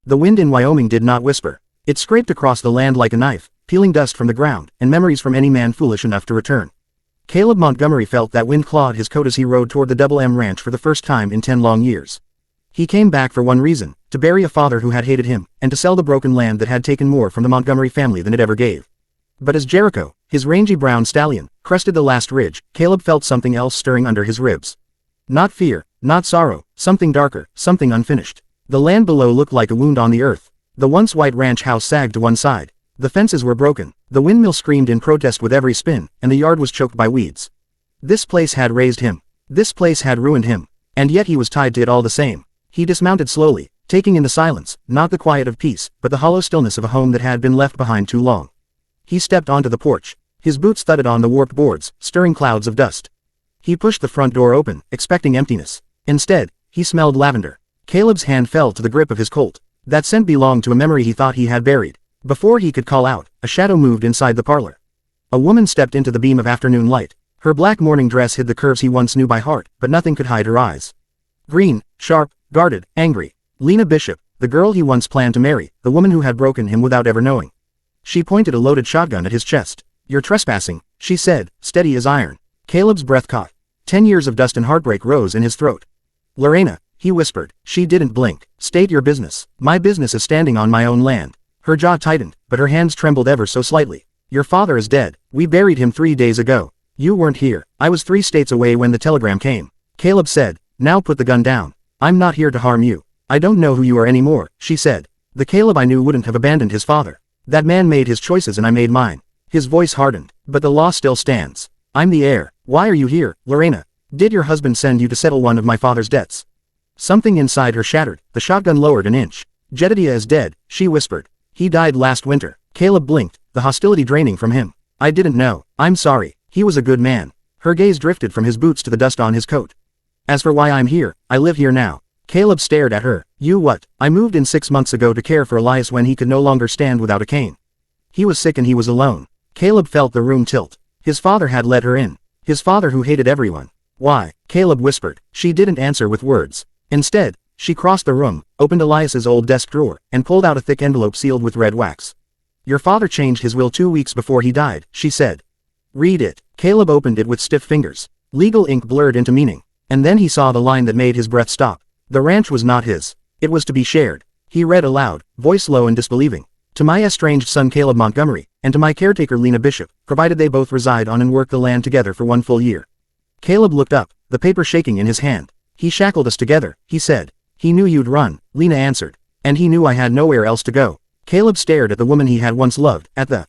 The wind in Wyoming did not whisper. It scraped across the land like a knife, peeling dust from the ground, and memories from any man foolish enough to return. Caleb Montgomery felt that wind clawed his coat as he rode toward the Double M Ranch for the first time in 10 long years. He came back for one reason, to bury a father who had hated him, and to sell the broken land that had taken more from the Montgomery family than it ever gave. But as Jericho, his rangy brown stallion, crested the last ridge, Caleb felt something else stirring under his ribs. Not fear, not sorrow, something darker, something unfinished. The land below looked like a wound on the earth. The once white ranch house sagged to one side. The fences were broken, the windmill screamed in protest with every spin, and the yard was choked by weeds. This place had raised him. This place had ruined him. And yet he was tied to it all the same. He dismounted slowly, taking in the silence, not the quiet of peace, but the hollow stillness of a home that had been left behind too long. He stepped onto the porch. His boots thudded on the warped boards, stirring clouds of dust. He pushed the front door open, expecting emptiness. Instead, he smelled lavender. Caleb's hand fell to the grip of his Colt. That scent belonged to a memory he thought he had buried. Before he could call out, a shadow moved inside the parlor. A woman stepped into the beam of afternoon light. Her black morning dress hid the curves he once knew by heart, but nothing could hide her eyes. Green, sharp, guarded, angry. Lena Bishop, the girl he once planned to marry, the woman who had broken him without ever knowing. She pointed a loaded shotgun at his chest. "You're trespassing," she said, steady as iron. Caleb's breath caught. 10 years of dust and heartbreak rose in his throat. "Lorena," he whispered. She didn't blink. "State your business." "My business is standing on my own land." Her jaw tightened, but her hands trembled ever so slightly. "Your father is dead. We buried him 3 days ago. You weren't here. I was 3 states away when the telegram came." Caleb said, "Now put the gun down. I'm not here to harm you." "I don't know who you are anymore," she said. "The Caleb I knew wouldn't have abandoned his father. That man made his choices and I made mine." His voice hardened. "But the law still stands. I'm the heir. Why are you here, Lorena? Did your husband send you to settle one of my father's debts?" Something inside her shattered. The shotgun lowered an inch. "Jedediah is dead," she whispered. "He died last winter." Caleb blinked, the hostility draining from him. "I didn't know. I'm sorry. He was a good man." Her gaze drifted from his boots to the dust on his coat. "As for why I'm here, I live here now." Caleb stared at her. "You what?" "I moved in 6 months ago to care for Elias when he could no longer stand without a cane. He was sick and he was alone." Caleb felt the room tilt. His father had let her in. His father who hated everyone. "Why?" Caleb whispered. She didn't answer with words. Instead, she crossed the room, opened Elias's old desk drawer, and pulled out a thick envelope sealed with red wax. "Your father changed his will 2 weeks before he died," she said. "Read it." Caleb opened it with stiff fingers. Legal ink blurred into meaning. And then he saw the line that made his breath stop. The ranch was not his. It was to be shared. He read aloud, voice low and disbelieving. "To my estranged son Caleb Montgomery, and to my caretaker Lena Bishop, provided they both reside on and work the land together for 1 full year." Caleb looked up, the paper shaking in his hand. "He shackled us together," he said. "He knew you'd run," Lena answered. "And he knew I had nowhere else to go." Caleb stared at the woman he had once loved, at the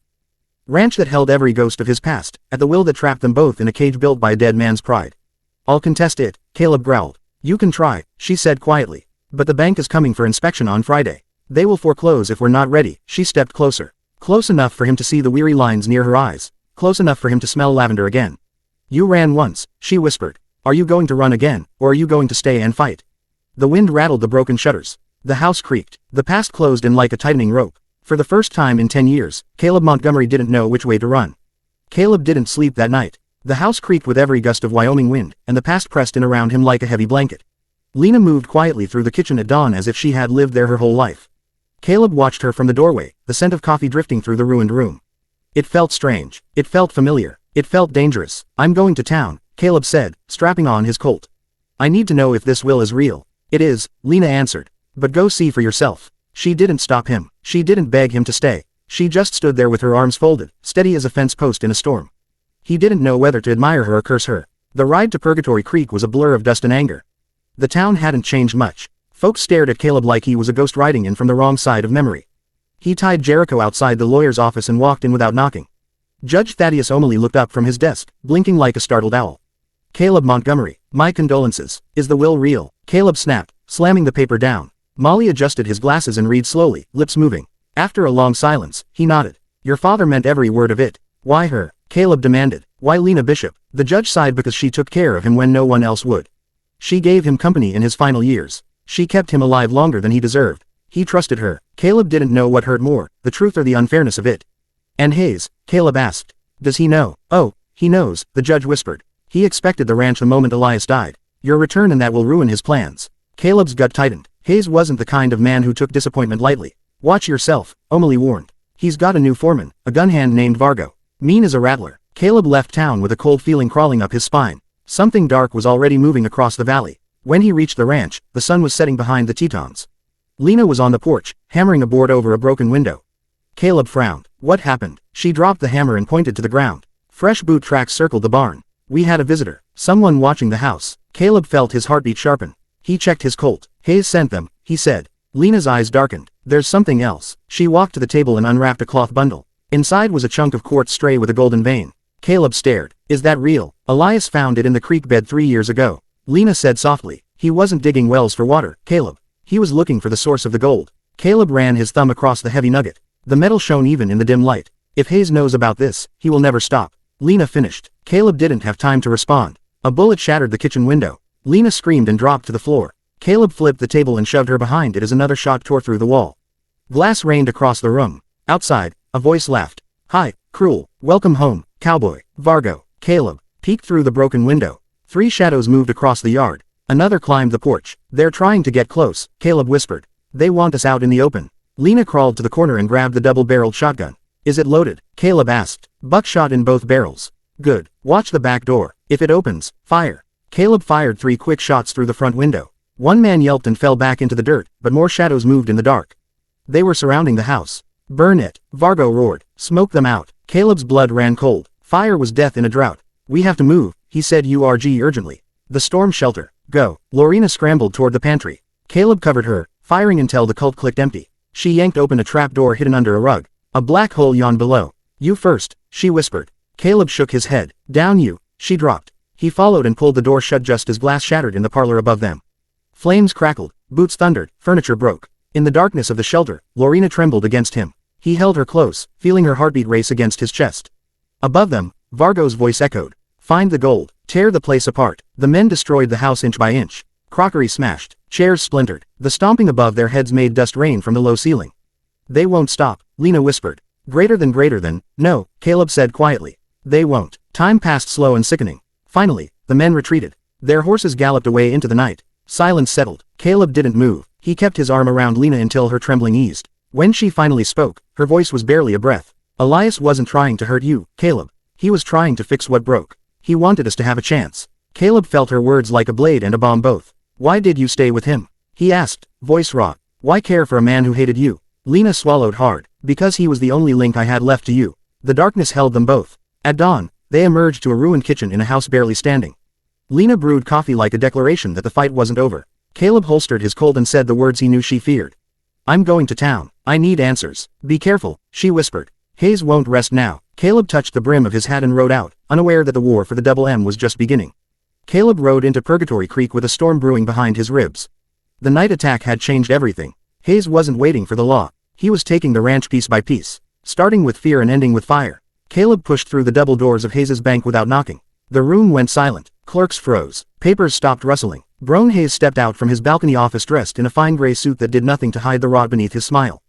ranch that held every ghost of his past, at the will that trapped them both in a cage built by a dead man's pride. "I'll contest it," Caleb growled. "You can try," she said quietly. "But the bank is coming for inspection on Friday. They will foreclose if we're not ready." She stepped closer. Close enough for him to see the weary lines near her eyes. Close enough for him to smell lavender again. "You ran once," she whispered. "Are you going to run again, or are you going to stay and fight?" The wind rattled the broken shutters. The house creaked. The past closed in like a tightening rope. For the first time in 10 years, Caleb Montgomery didn't know which way to run. Caleb didn't sleep that night. The house creaked with every gust of Wyoming wind, and the past pressed in around him like a heavy blanket. Lena moved quietly through the kitchen at dawn as if she had lived there her whole life. Caleb watched her from the doorway, the scent of coffee drifting through the ruined room. It felt strange. It felt familiar. It felt dangerous. "I'm going to town," Caleb said, strapping on his Colt. "I need to know if this will is real." "It is," Lena answered. "But go see for yourself." She didn't stop him. She didn't beg him to stay. She just stood there with her arms folded, steady as a fence post in a storm. He didn't know whether to admire her or curse her. The ride to Purgatory Creek was a blur of dust and anger. The town hadn't changed much. Folks stared at Caleb like he was a ghost riding in from the wrong side of memory. He tied Jericho outside the lawyer's office and walked in without knocking. Judge Thaddeus O'Malley looked up from his desk, blinking like a startled owl. "Caleb Montgomery, my condolences. Is the will real?" Caleb snapped, slamming the paper down. Molly adjusted his glasses and read slowly, lips moving. After a long silence, he nodded. "Your father meant every word of it." "Why her?" Caleb demanded. "Why Lena Bishop?" The judge sighed because she took care of him when no one else would. She gave him company in his final years. She kept him alive longer than he deserved. He trusted her. Caleb didn't know what hurt more, the truth or the unfairness of it. "And Hayes?" Caleb asked. "Does he know?" "Oh, he knows," the judge whispered. "He expected the ranch the moment Elias died. Your return and that will ruin his plans." Caleb's gut tightened. Hayes wasn't the kind of man who took disappointment lightly. Watch yourself, O'Malley warned. He's got a new foreman, a gun hand named Vargo. Mean as a rattler. Caleb left town with a cold feeling crawling up his spine. Something dark was already moving across the valley. When he reached the ranch, the sun was setting behind the Tetons. Lena was on the porch, hammering a board over a broken window. Caleb frowned. What happened? She dropped the hammer and pointed to the ground. Fresh boot tracks circled the barn. We had a visitor. Someone watching the house. Caleb felt his heartbeat sharpen. He checked his Colt. Hayes sent them, he said. Lena's eyes darkened. There's something else. She walked to the table and unwrapped a cloth bundle. Inside was a chunk of quartz stray with a golden vein. Caleb stared. Is that real? Elias found it in the creek bed 3 years ago. Lena said softly. He wasn't digging wells for water, Caleb. He was looking for the source of the gold. Caleb ran his thumb across the heavy nugget. The metal shone even in the dim light. If Hayes knows about this, he will never stop. Lena finished. Caleb didn't have time to respond. A bullet shattered the kitchen window. Lena screamed and dropped to the floor. Caleb flipped the table and shoved her behind it as another shot tore through the wall. Glass rained across the room. Outside, a voice laughed. Hi, cruel. Welcome home, Cowboy. Vargo. Caleb peeked through the broken window. 3 shadows moved across the yard. Another climbed the porch. They're trying to get close, Caleb whispered. They want us out in the open. Lena crawled to the corner and grabbed the double-barreled shotgun. Is it loaded? Caleb asked. Buckshot in both barrels. Good. Watch the back door. If it opens, fire. Caleb fired 3 quick shots through the front window. One man yelped and fell back into the dirt, but more shadows moved in the dark. They were surrounding the house. Burn it, Vargo roared. Smoke them out. Caleb's blood ran cold. Fire was death in a drought. We have to move, he said urgently. The storm shelter. Go. Lorena scrambled toward the pantry. Caleb covered her, firing until the cult clicked empty. She yanked open a trap door hidden under a rug. A black hole yawned below. You first, she whispered. Caleb shook his head. Down you. She dropped. He followed and pulled the door shut just as glass shattered in the parlor above them. Flames crackled, boots thundered, furniture broke. In the darkness of the shelter, Lorena trembled against him. He held her close, feeling her heartbeat race against his chest. Above them, Vargo's voice echoed. Find the gold, tear the place apart. The men destroyed the house inch by inch. Crockery smashed, chairs splintered. The stomping above their heads made dust rain from the low ceiling. They won't stop, Lena whispered. Greater than, no, Caleb said quietly. They won't. Time passed slow and sickening. Finally, the men retreated. Their horses galloped away into the night. Silence settled. Caleb didn't move. He kept his arm around Lena until her trembling eased. When she finally spoke, her voice was barely a breath. Elias wasn't trying to hurt you, Caleb. He was trying to fix what broke. He wanted us to have a chance. Caleb felt her words like a blade and a bomb both. Why did you stay with him? He asked, voice raw. Why care for a man who hated you? Lena swallowed hard. Because he was the only link I had left to you. The darkness held them both. At dawn, they emerged to a ruined kitchen in a house barely standing. Lena brewed coffee like a declaration that the fight wasn't over. Caleb holstered his Colt and said the words he knew she feared. I'm going to town. I need answers. Be careful, she whispered. Hayes won't rest now. Caleb touched the brim of his hat and rode out, unaware that the war for the Double M was just beginning. Caleb rode into Purgatory Creek with a storm brewing behind his ribs. The night attack had changed everything. Hayes wasn't waiting for the law. He was taking the ranch piece by piece, starting with fear and ending with fire. Caleb pushed through the double doors of Hayes's bank without knocking. The room went silent. Clerks froze. Papers stopped rustling. Brone Hayes stepped out from his balcony office dressed in a fine gray suit that did nothing to hide the rot beneath his smile.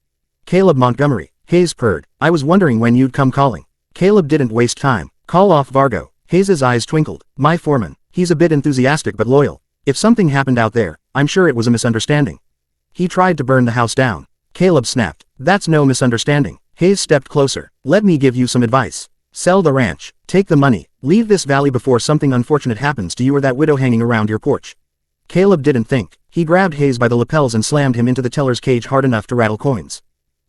Caleb Montgomery. Hayes purred. I was wondering when you'd come calling. Caleb didn't waste time. Call off Vargo. Hayes's eyes twinkled. My foreman. He's a bit enthusiastic but loyal. If something happened out there, I'm sure it was a misunderstanding. He tried to burn the house down. Caleb snapped. That's no misunderstanding. Hayes stepped closer. Let me give you some advice. Sell the ranch. Take the money. Leave this valley before something unfortunate happens to you or that widow hanging around your porch. Caleb didn't think. He grabbed Hayes by the lapels and slammed him into the teller's cage hard enough to rattle coins.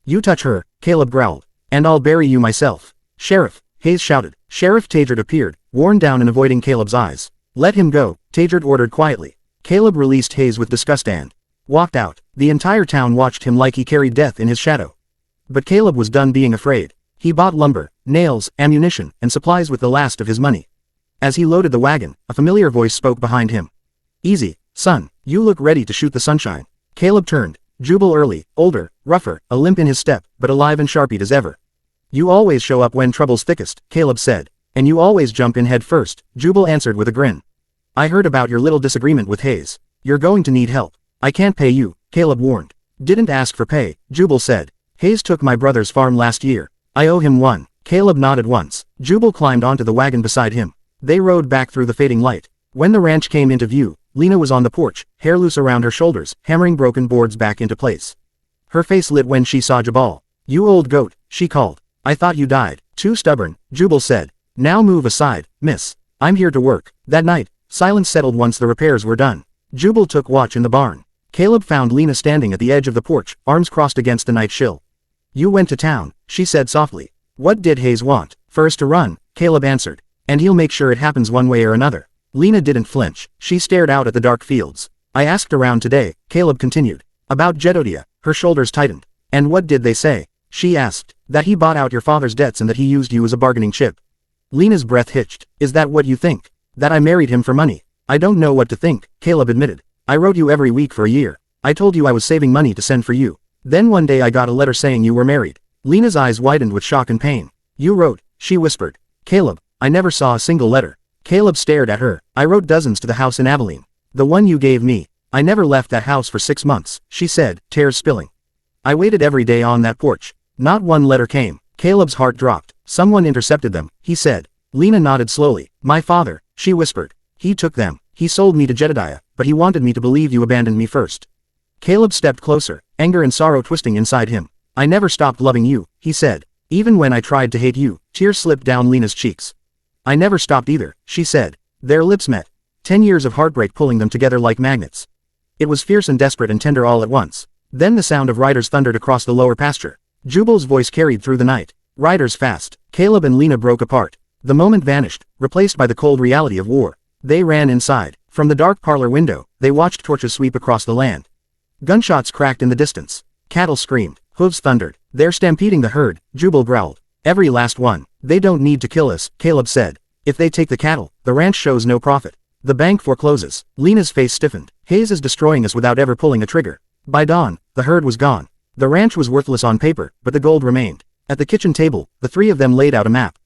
You touch her, Caleb growled. And I'll bury you myself. Sheriff, Hayes shouted. Sheriff Tagert appeared, worn down and avoiding Caleb's eyes. Let him go, Tagert ordered quietly. Caleb released Hayes with disgust and walked out. The entire town watched him like he carried death in his shadow. But Caleb was done being afraid. He bought lumber, nails, ammunition, and supplies with the last of his money. As he loaded the wagon, a familiar voice spoke behind him. Easy, son, you look ready to shoot the sunshine. Caleb turned. Jubal Early, older, rougher, a limp in his step, but alive and sharp-eyed as ever. You always show up when trouble's thickest, Caleb said. And you always jump in head first, Jubal answered with a grin. I heard about your little disagreement with Hayes. You're going to need help. I can't pay you, Caleb warned. Didn't ask for pay, Jubal said. Hayes took my brother's farm last year. I owe him one. Caleb nodded once. Jubal climbed onto the wagon beside him. They rode back through the fading light. When the ranch came into view, Lena was on the porch, hair loose around her shoulders, hammering broken boards back into place. Her face lit when she saw Jubal. "You old goat," she called. "I thought you died." "Too stubborn," Jubal said. "Now move aside, miss. I'm here to work." That night, silence settled once the repairs were done. Jubal took watch in the barn. Caleb found Lena standing at the edge of the porch, arms crossed against the night chill. "You went to town," she said softly. "What did Hayes want?" "For us to run," Caleb answered. "And he'll make sure it happens one way or another." Lena didn't flinch. She stared out at the dark fields. "I asked around today," Caleb continued. "About Jedediah." Her shoulders tightened. "And what did they say?" She asked. "That he bought out your father's debts and that he used you as a bargaining chip." Lena's breath hitched. "Is that what you think? That I married him for money?" "I don't know what to think," Caleb admitted. "I wrote you every week for a year. I told you I was saving money to send for you. Then one day I got a letter saying you were married." Lena's eyes widened with shock and pain. "You wrote," she whispered. "Caleb, I never saw a single letter." Caleb stared at her. "I wrote dozens to the house in Abilene. The one you gave me. I never left that house for 6 months," she said, tears spilling. "I waited every day on that porch. Not one letter came." Caleb's heart dropped. "Someone intercepted them," he said. Lena nodded slowly. "My father," she whispered. "He took them. He sold me to Jedediah, but he wanted me to believe you abandoned me first." Caleb stepped closer, anger and sorrow twisting inside him. "I never stopped loving you," he said. "Even when I tried to hate you." Tears slipped down Lena's cheeks. "I never stopped either," she said. Their lips met. 10 years of heartbreak pulling them together like magnets. It was fierce and desperate and tender all at once. Then the sound of riders thundered across the lower pasture. Jubal's voice carried through the night. "Riders fast." Caleb and Lena broke apart. The moment vanished, replaced by the cold reality of war. They ran inside. From the dark parlor window, they watched torches sweep across the land. Gunshots cracked in the distance. Cattle screamed. Hooves thundered. "They're stampeding the herd," Jubal growled. "Every last one." "They don't need to kill us," Caleb said. "If they take the cattle, the ranch shows no profit. The bank forecloses." Lena's face stiffened. "Hayes is destroying us without ever pulling a trigger." By dawn, the herd was gone. The ranch was worthless on paper, but the gold remained. At the kitchen table, the three of them laid out a map.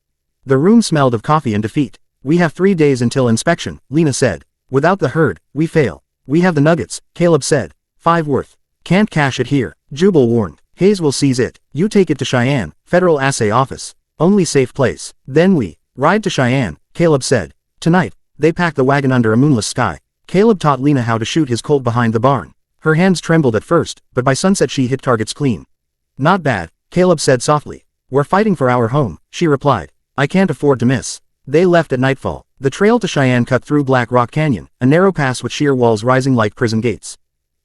The room smelled of coffee and defeat. "We have 3 days until inspection," Lena said. "Without the herd, we fail." "We have the nuggets," Caleb said. 5 worth. "Can't cash it here," Jubal warned. "Hayes will seize it. You take it to Cheyenne, Federal Assay Office. Only safe place. Then we ride to Cheyenne," Caleb said. Tonight, they packed the wagon under a moonless sky. Caleb taught Lena how to shoot his Colt behind the barn. Her hands trembled at first, but by sunset she hit targets clean. "Not bad," Caleb said softly. "We're fighting for our home," she replied. "I can't afford to miss." They left at nightfall. The trail to Cheyenne cut through Black Rock Canyon, a narrow pass with sheer walls rising like prison gates.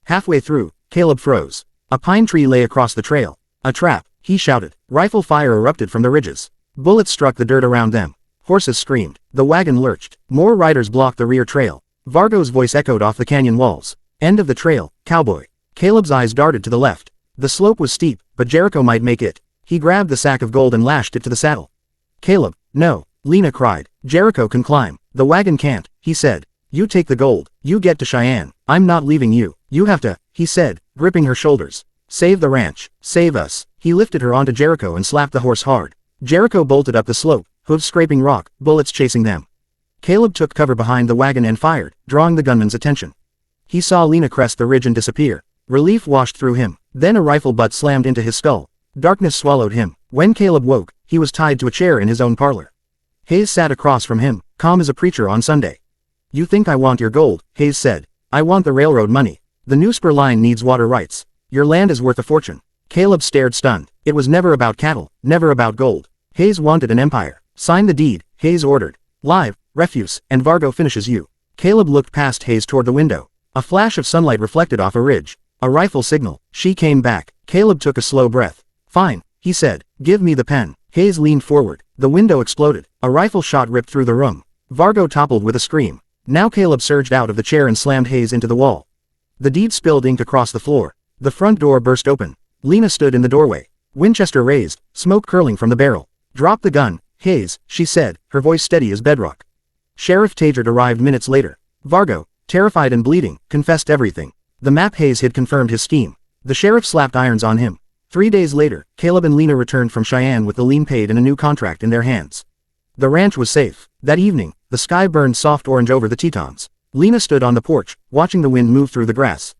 Halfway through, Caleb froze. A pine tree lay across the trail. "A trap," he shouted. Rifle fire erupted from the ridges. Bullets struck the dirt around them. Horses screamed. The wagon lurched. More riders blocked the rear trail. Vargo's voice echoed off the canyon walls. "End of the trail, cowboy." Caleb's eyes darted to the left. The slope was steep, but Jericho might make it. He grabbed the sack of gold and lashed it to the saddle. "Caleb, no," Lena cried. "Jericho can climb. The wagon can't," he said. "You take the gold. You get to Cheyenne. I'm not leaving you. You have to," he said, gripping her shoulders. "Save the ranch. Save us." He lifted her onto Jericho and slapped the horse hard. Jericho bolted up the slope, hooves scraping rock, bullets chasing them. Caleb took cover behind the wagon and fired, drawing the gunman's attention. He saw Lena crest the ridge and disappear. Relief washed through him. Then a rifle butt slammed into his skull. Darkness swallowed him. When Caleb woke, he was tied to a chair in his own parlor. Hayes sat across from him, calm as a preacher on Sunday. "You think I want your gold," Hayes said. "I want the railroad money. The new spur line needs water rights. Your land is worth a fortune." Caleb stared stunned. It was never about cattle, never about gold. Hayes wanted an empire. "Sign the deed," Hayes ordered. "Live, refuse, and Vargo finishes you." Caleb looked past Hayes toward the window. A flash of sunlight reflected off a ridge. A rifle signal. She came back. Caleb took a slow breath. "Fine," he said. "Give me the pen." Hayes leaned forward. The window exploded. A rifle shot ripped through the room. Vargo toppled with a scream. Now Caleb surged out of the chair and slammed Hayes into the wall. The deed spilled ink across the floor. The front door burst open. Lena stood in the doorway. Winchester raised, smoke curling from the barrel. "Drop the gun, Hayes," she said, her voice steady as bedrock. Sheriff Tagert arrived minutes later. Vargo, terrified and bleeding, confessed everything. The map Hayes had confirmed his scheme. The sheriff slapped irons on him. 3 days later, Caleb and Lena returned from Cheyenne with the lien paid and a new contract in their hands. The ranch was safe. That evening, the sky burned soft orange over the Tetons. Lena stood on the porch, watching the wind move through the grass.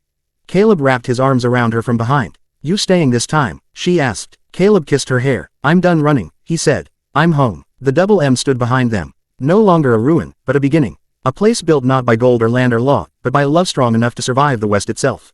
Caleb wrapped his arms around her from behind. "You staying this time?" she asked. Caleb kissed her hair. "I'm done running," he said. "I'm home." The double M stood behind them. No longer a ruin, but a beginning. A place built not by gold or land or law, but by a love strong enough to survive the West itself.